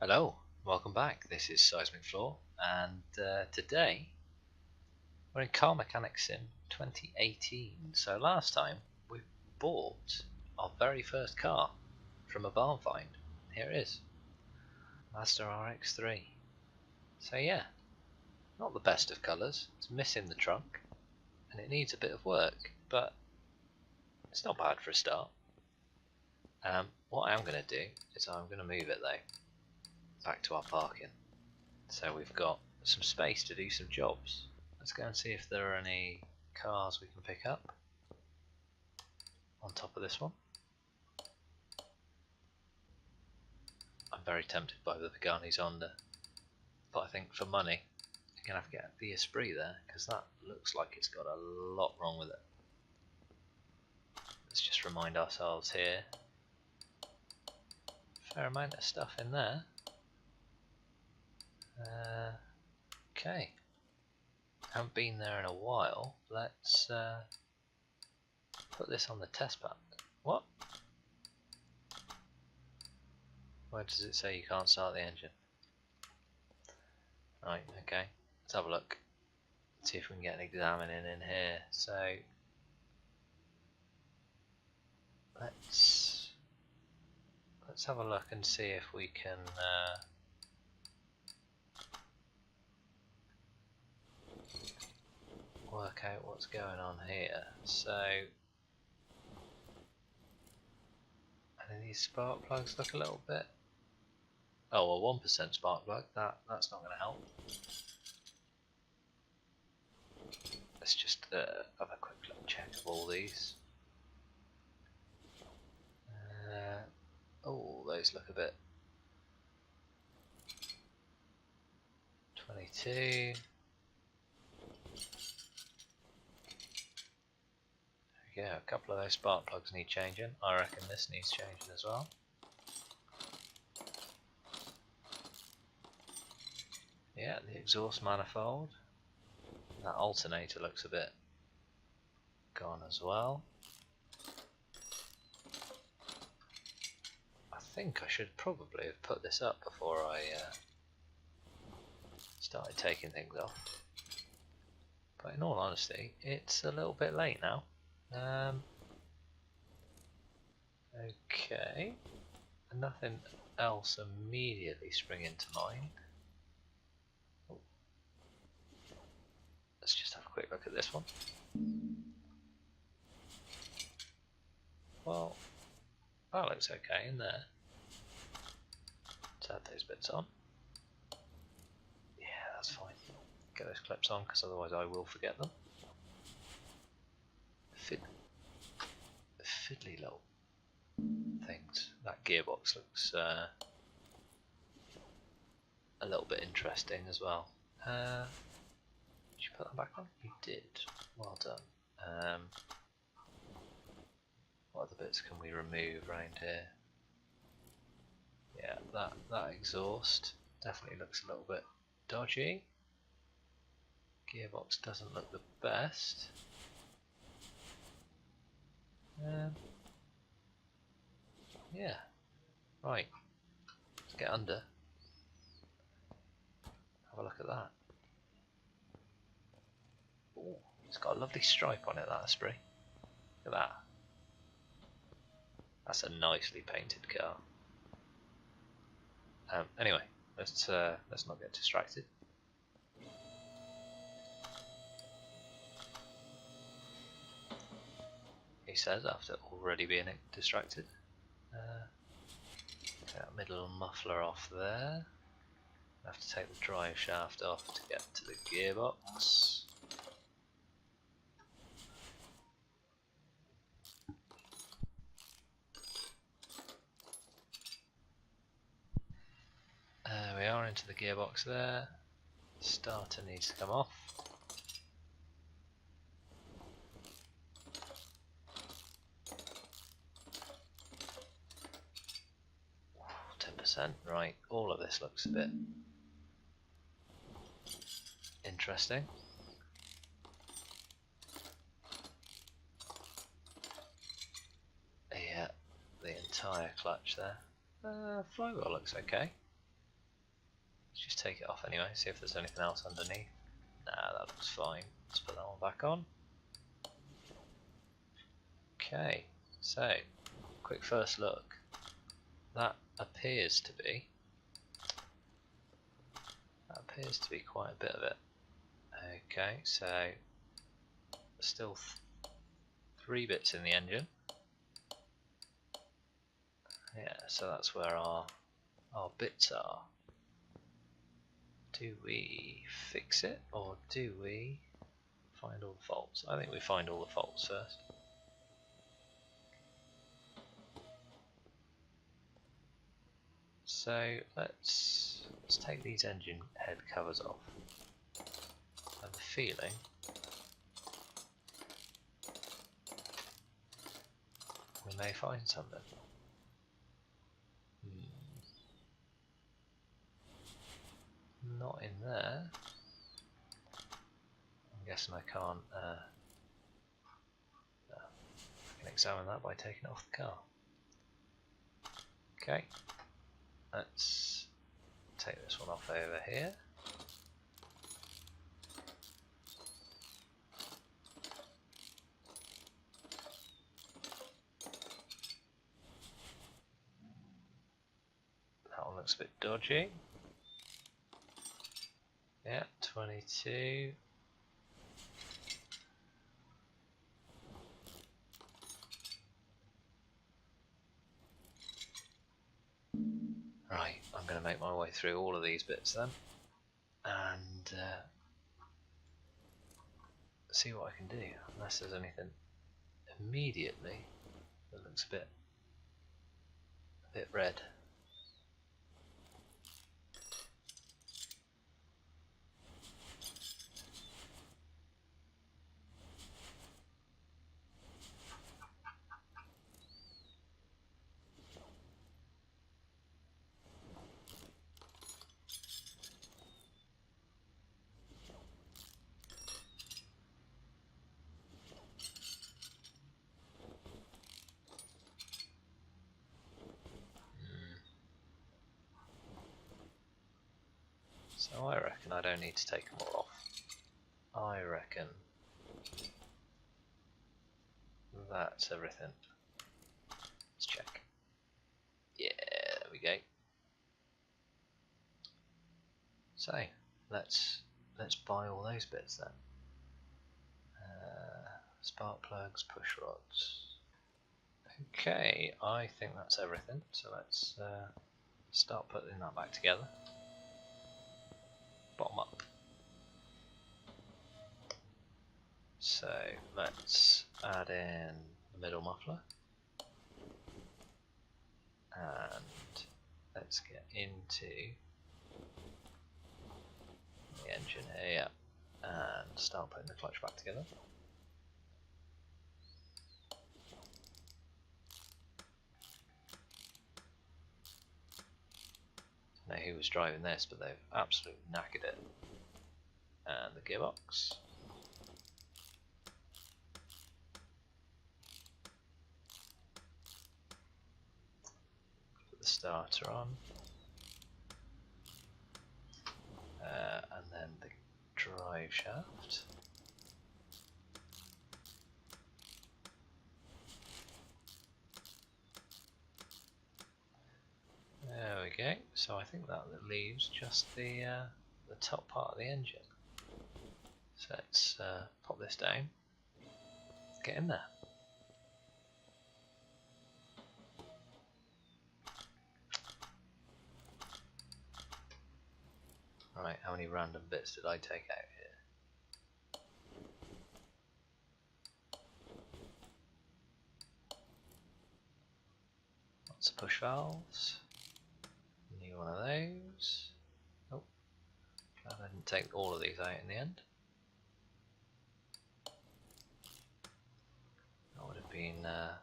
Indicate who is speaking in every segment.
Speaker 1: Hello, welcome back. This is Seismic Floor, and today we're in Car Mechanics Sim 2018. So last time we bought our very first car from a barn find. Here it is, Mazda RX-3. So yeah, not the best of colours. It's missing the trunk, and it needs a bit of work, but it's not bad for a start. What I am going to do is I'm going to move it though back to our parking, so we've got some space to do some jobs. Let's go and see if there are any cars we can pick up on top of this one. I'm very tempted by the Pagani's Honda, but I think for money you're going to have to get the Esprit there, because that looks like it's got a lot wrong with it. Let's just remind ourselves here, fair amount of stuff in there. Okay, haven't been there in a while. Let's put this on the test pack. What? Where does it say you can't start the engine? Right, okay, let's have a look. See if we can get an examining in here. So let's have a look and see if we can work out what's going on here. So, and these spark plugs look a little bit. Oh, well, 1% spark plug. That's not going to help. Let's just have a quick look check of all these. Oh, those look a bit. 22. Yeah, a couple of those spark plugs need changing. I reckon this needs changing as well. Yeah, the exhaust manifold. That alternator looks a bit gone as well. I think I should probably have put this up before I started taking things off. But in all honesty, it's a little bit late now. Okay, and nothing else immediately springing to mind. Oh. Let's just have a quick look at this one. Well, that looks okay in there. Let's add those bits on. Yeah, that's fine. Get those clips on, because otherwise I will forget them. Fiddly little things. That gearbox looks a little bit interesting as well. Did you put that back on? You did. Well done. What other bits can we remove around here? Yeah, that exhaust definitely looks a little bit dodgy. Gearbox doesn't look the best. Yeah, right, let's get under, have a look at that. Ooh, it's got a lovely stripe on it, that Esprit. Look at that. That's a nicely painted car. Anyway, let's not get distracted. He says after already being distracted. Take that middle muffler off there. I have to take the drive shaft off to get to the gearbox. We are into the gearbox there. Starter needs to come off. Right, all of this looks a bit interesting. Yeah, the entire clutch there. Flywheel looks okay. Let's just take it off anyway, see if there's anything else underneath. Nah, that looks fine. Let's put that one back on. Okay, so quick first look. That appears to be quite a bit of it. Okay, so still 3 bits in the engine. Yeah, so that's where our bits are. Do we fix it or do we find all the faults? I think we find all the faults first. So let's take these engine head covers off. I have a feeling we may find something. Not in there. I'm guessing I can't. No. I can examine that by taking it off the car. Okay. Let's take this one off over here. That one looks a bit dodgy. Yeah, 22. Right, I'm going to make my way through all of these bits then, and see what I can do, unless there's anything immediately that looks a bit red. So I reckon I don't need to take them all off. I reckon that's everything. Let's check. Yeah, there we go. So let's buy all those bits then. Spark plugs, push rods. Okay, I think that's everything. So let's start putting that back together. Bottom up. So let's add in the middle muffler, and let's get into the engine here and start putting the clutch back together. I don't know who was driving this, but they've absolutely knackered it. And the gearbox. Put the starter on. And then the drive shaft. There we go. So I think that leaves just the top part of the engine. So let's pop this down. Let's get in there. Right, how many random bits did I take out here? Lots of push valves. New one of those. Oh, glad I didn't take all of these out in the end. That would have been a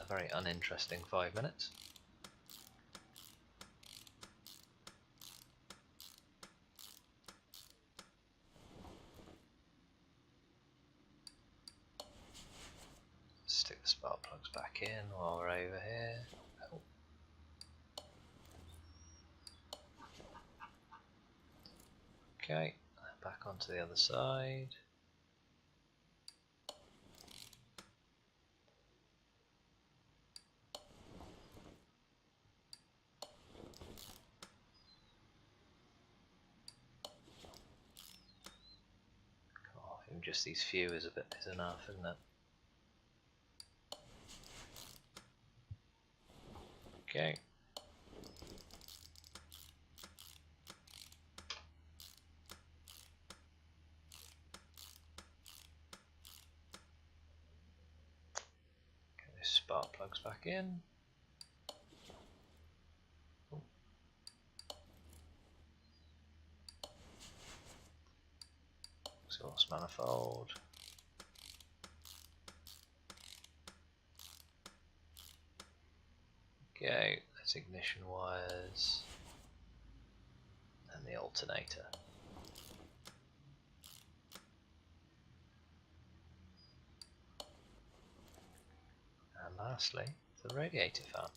Speaker 1: very uninteresting 5 minutes. Stick the spark plugs back in while we're over here. Oh. Okay, back onto the other side. Even just these few is enough, isn't it? Okay. Get those spark plugs back in. Exhaust manifold. Okay, that's ignition wires and the alternator. And lastly, the radiator fan.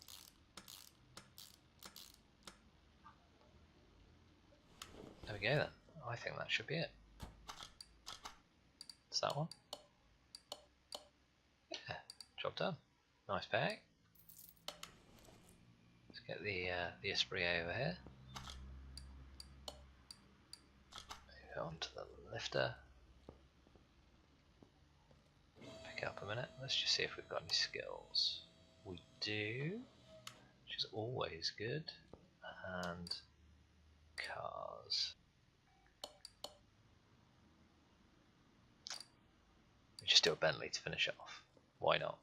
Speaker 1: There we go then. I think that should be it. It's that one. Yeah, job done. Nice bag. Let's get the Esprit over here. Move on to the lifter. Pick up a minute. Let's just see if we've got any skills. We do, which is always good. And cars. We just do a Bentley to finish it off. Why not?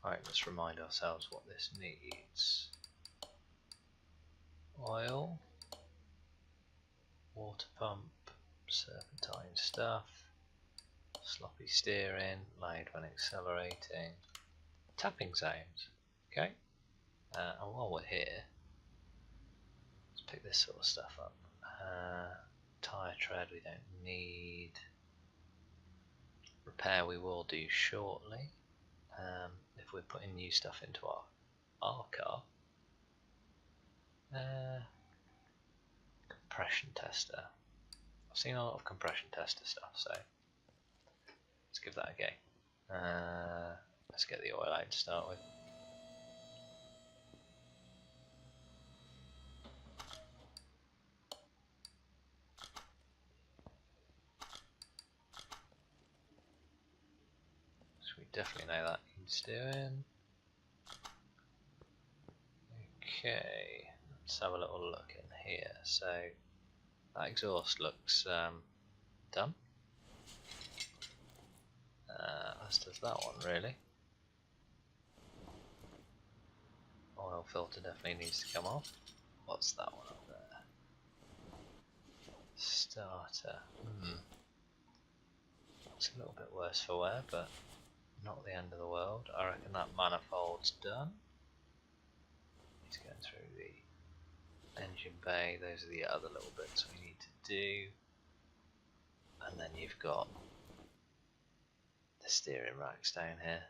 Speaker 1: Alright, let's remind ourselves what this needs. Oil, water pump, serpentine stuff, sloppy steering, loud when accelerating, tapping sounds. Okay, and while we're here, let's pick this sort of stuff up. Tyre tread we don't need. Repair we will do shortly. If we're putting new stuff into our car. Compression tester. I've seen a lot of compression tester stuff, so let's give that a go. Let's get the oil out to start with. So we definitely know that needs doing. Okay, let's have a little look in here. So that exhaust looks done. As does that one, really. Oil filter definitely needs to come off. What's that one up there? Starter. It's a little bit worse for wear, but not the end of the world. I reckon that manifold's done. It's going through the engine bay. Those are the other little bits we need to do. And then you've got the steering racks down here.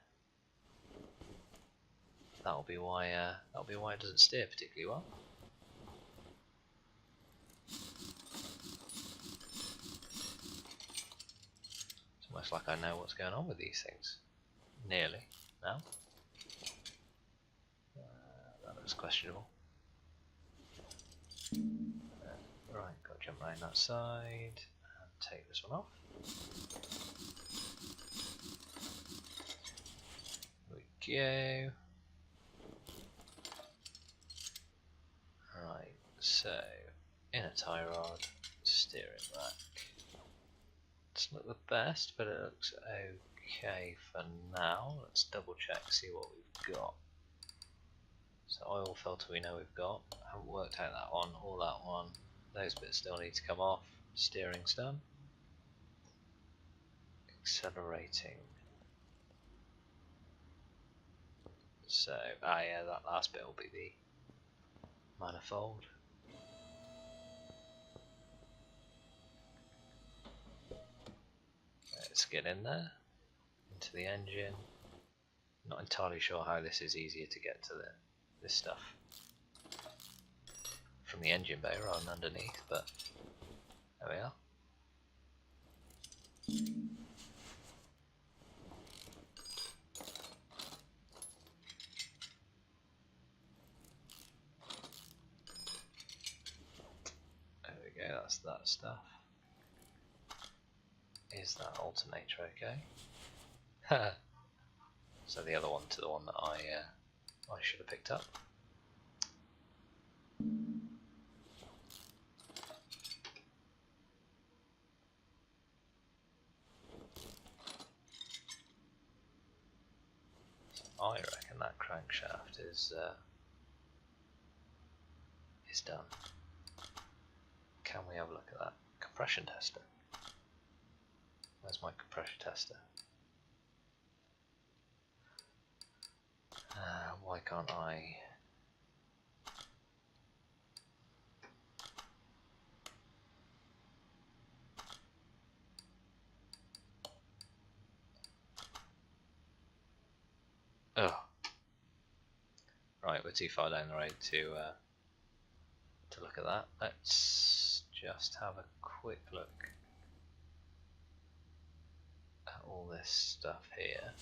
Speaker 1: That'll be why it doesn't steer particularly well. It's almost like I know what's going on with these things. Nearly now. That looks questionable. Right, got to jump around that side and take this one off. There we go. Right, so inner tie rod, steering rack. It's not the best, but it looks okay for now. Let's double check, see what we've got. So oil filter we know we've got. I haven't worked out that one or that one. Those bits still need to come off. Steering's done. Accelerating. So, yeah, that last bit will be the manifold. Let's get in there, into the engine. Not entirely sure how this is easier to get to this stuff. from the engine bay rather than underneath, but there we are. There we go, that's that stuff. Is that alternator okay? So the other one to the one that I should have picked up. I reckon that crankshaft is done. Can we have a look at that compression tester? Where's my compression tester? Why can't I? Oh, right, we're too far down the road to look at that. Let's just have a quick look at all this stuff here.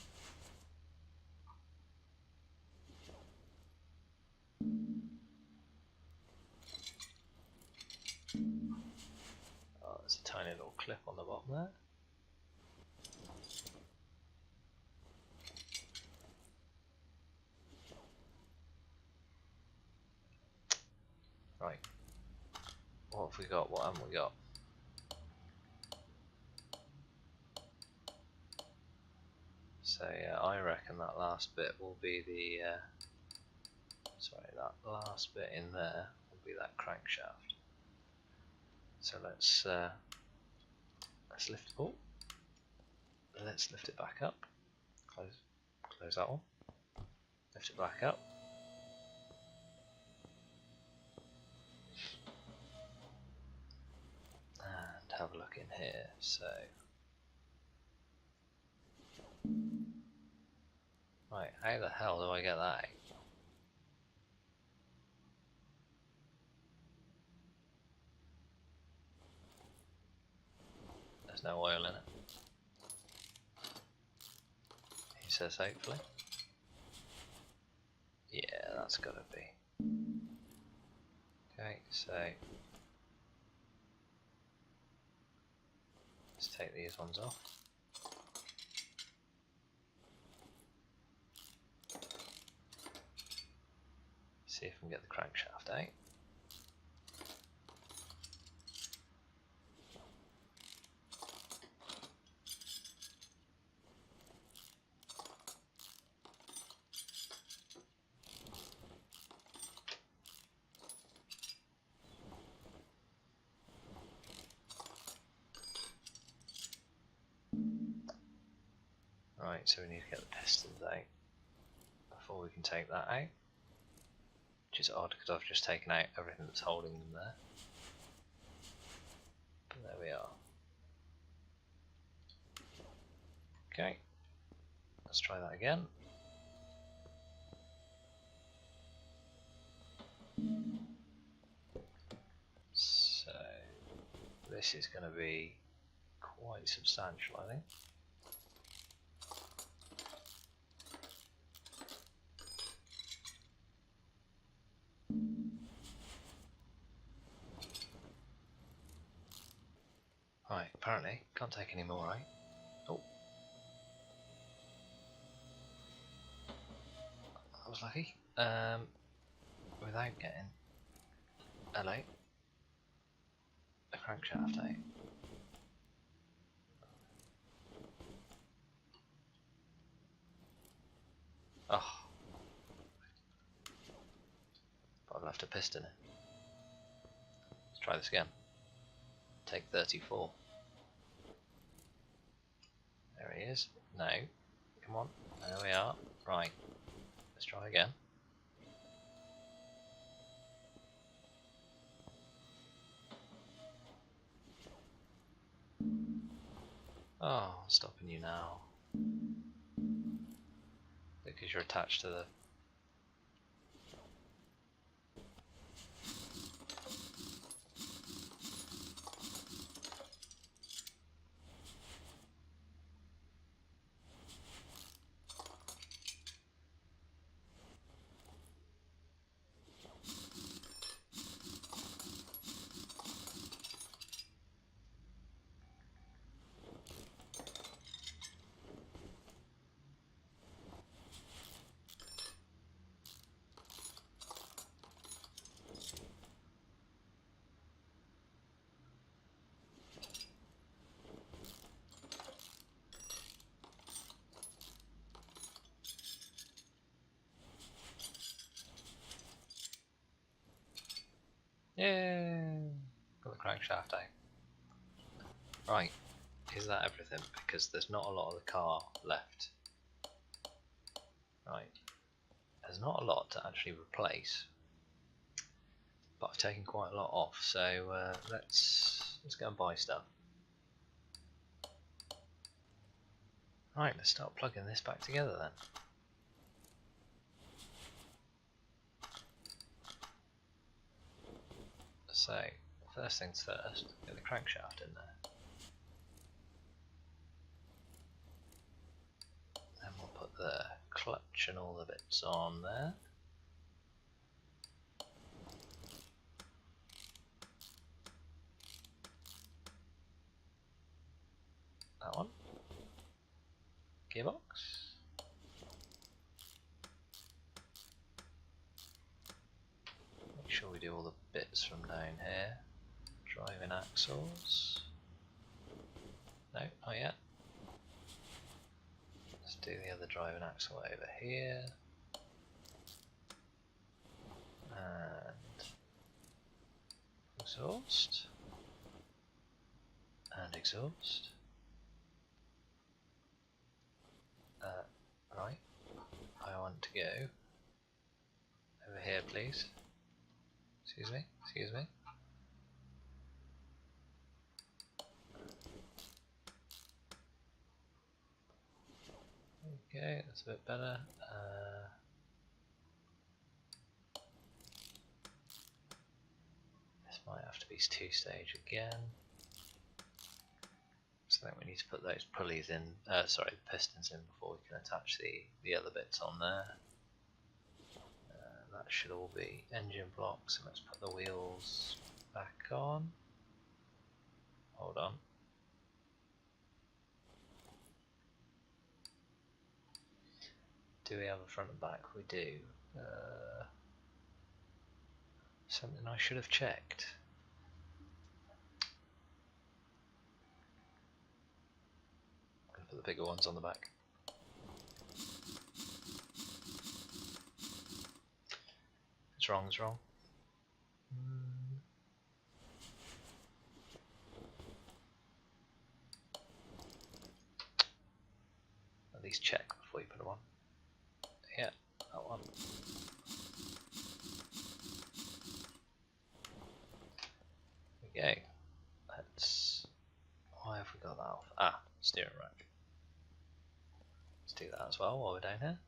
Speaker 1: Oh, there's a tiny little clip on the bottom there. Right, what have we got? What haven't we got? So yeah, I reckon that last bit will be the that last bit in there will be that crankshaft. So let's lift. Oh, let's lift it back up. Close that one. Lift it back up. And have a look in here. So, right, how the hell do I get that out? There's no oil in it. He says hopefully. Yeah, that's gotta be. Okay, so let's take these ones off. See if we can get the crankshaft out. Right, so we need to get the pistons out before we can take that out, which is odd because I've just taken out everything that's holding them there. But there we are. Okay, let's try that again. So this is going to be quite substantial, I think. Right, apparently can't take any more out. Oh, that was lucky. Without getting a crankshaft out. Oh, but I've left a piston in. Let's try this again. Take 34. There he is. No, come on. There we are. Right, let's try again. Oh, I'm stopping you now. Because you're attached to the... Yay! Got the crankshaft out. Right, is that everything? Because there's not a lot of the car left. Right, there's not a lot to actually replace, but I've taken quite a lot off. So let's go and buy stuff. Right, let's start plugging this back together then. So, first things first, get the crankshaft in there. Then we'll put the clutch and all the bits on there. That one. Gearbox. Make sure we do all the bits from down here. Driving axles. No, not yet. Let's do the other driving axle over here. And exhaust. And exhaust. Right, I want to go over here, please. Excuse me, excuse me. Okay, that's a bit better. This might have to be two-stage again. So then we need to put those pulleys in, sorry, the pistons in before we can attach the other bits on there. That should all be engine blocks, and let's put the wheels back on. Hold on. Do we have a front and back? We do. Something I should have checked. The bigger ones on the back. It's wrong, it's wrong. At least check before you put them on. Yeah, that one. There we go. Let's. Why have we got that off? Ah, steering rack. Do that as well while we're down here.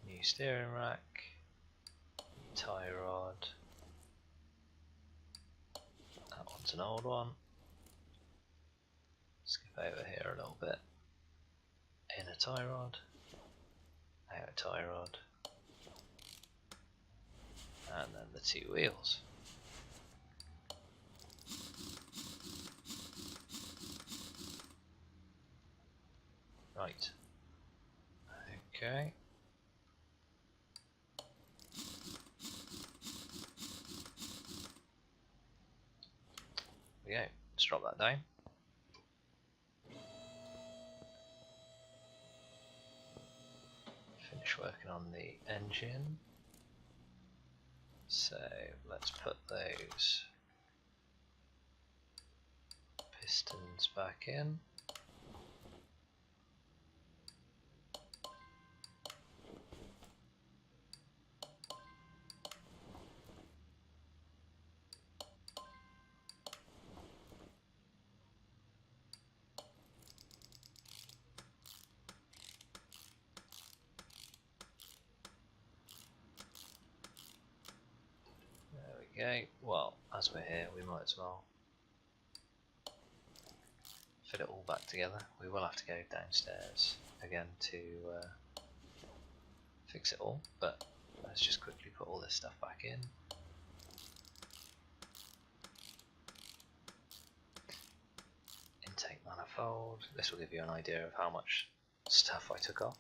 Speaker 1: New steering rack, new tie rod. That one's an old one. Skip over here a little bit. In a tie rod, out a tie rod, and then the two wheels. Right. Okay. There we go. Let's drop that down. Finish working on the engine. So let's put those pistons back in. Okay, well, as we're here, we might as well fit it all back together. We will have to go downstairs again to fix it all, but let's just quickly put all this stuff back in. Intake manifold. This will give you an idea of how much stuff I took off.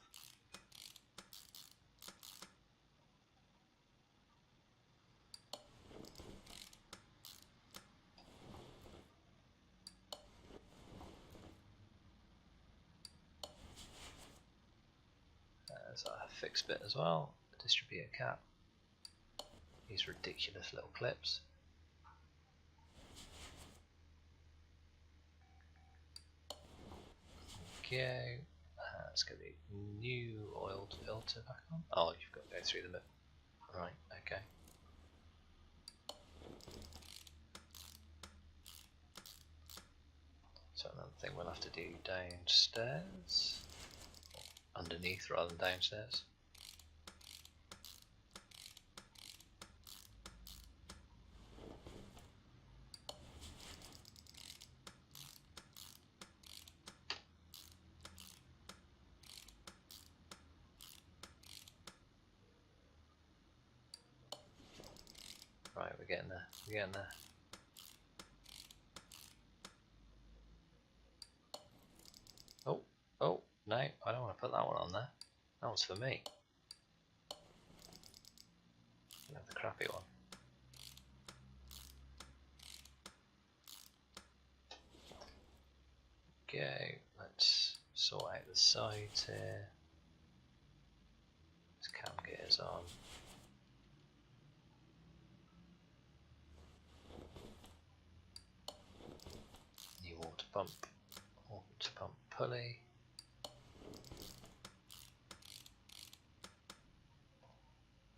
Speaker 1: There's a fixed bit as well. distributor cap. These ridiculous little clips. Okay, let's get the new oiled filter back on. Oh, you've got to go through the middle. Right, okay. So another thing we'll have to do downstairs. Underneath rather than downstairs. Right, we're getting there. We're getting there. Oh, oh, no, I don't want to put that one on there. That one's for me. You have the crappy one. Okay, let's sort out the sides here. This cam gear's on. New water pump pulley.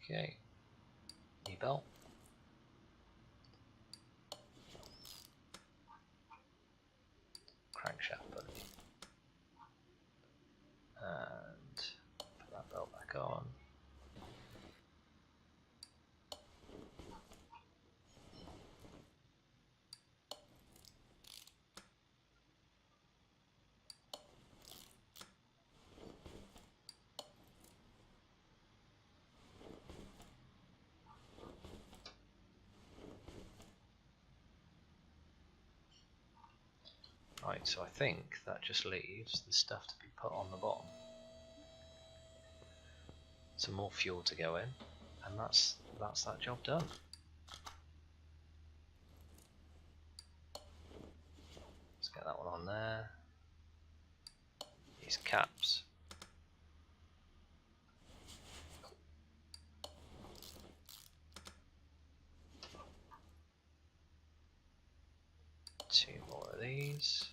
Speaker 1: Okay, new belt. Crankshaft pulley. And put that belt back on. Right, so I think that just leaves the stuff to be put on the bottom. Some more fuel to go in, and that's that job done. Let's get that one on there. These caps. Two more of these.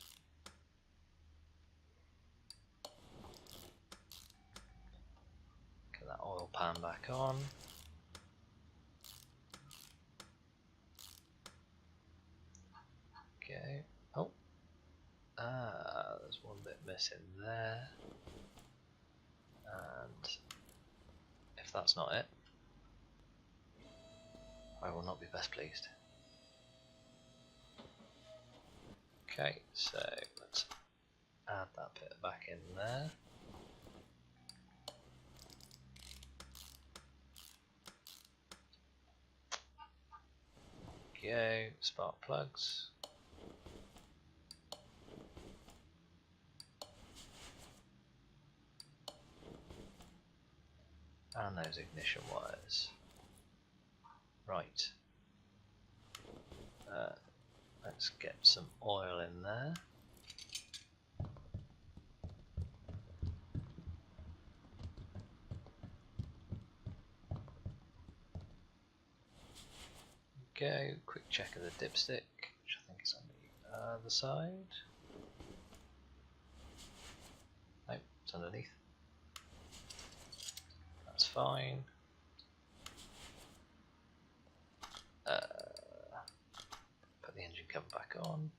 Speaker 1: Get that oil pan back on. Okay. Oh. There's one bit missing there. And if that's not it, I will not be best pleased. Okay, so let's add that bit back in there. Go, spark plugs. And those ignition wires. Right. Let's get some oil in there. Go, quick check of the dipstick, which I think is on the other side. Nope, it's underneath. That's fine. Put the engine cover back on.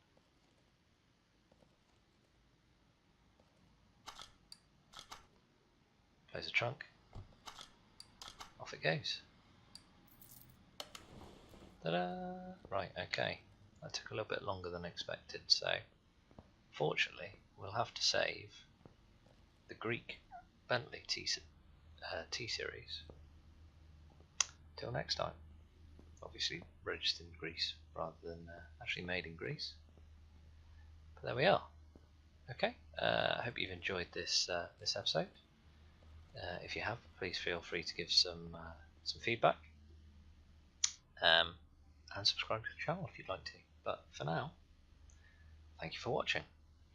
Speaker 1: Close the trunk. Off it goes. Ta-da! Right, okay. That took a little bit longer than expected, so fortunately we'll have to save the Greek Bentley T-Series till next time. Obviously registered in Greece rather than actually made in Greece. But there we are. Okay, I hope you've enjoyed this episode. If you have, please feel free to give some feedback. And subscribe to the channel if you'd like to. But for now, thank you for watching.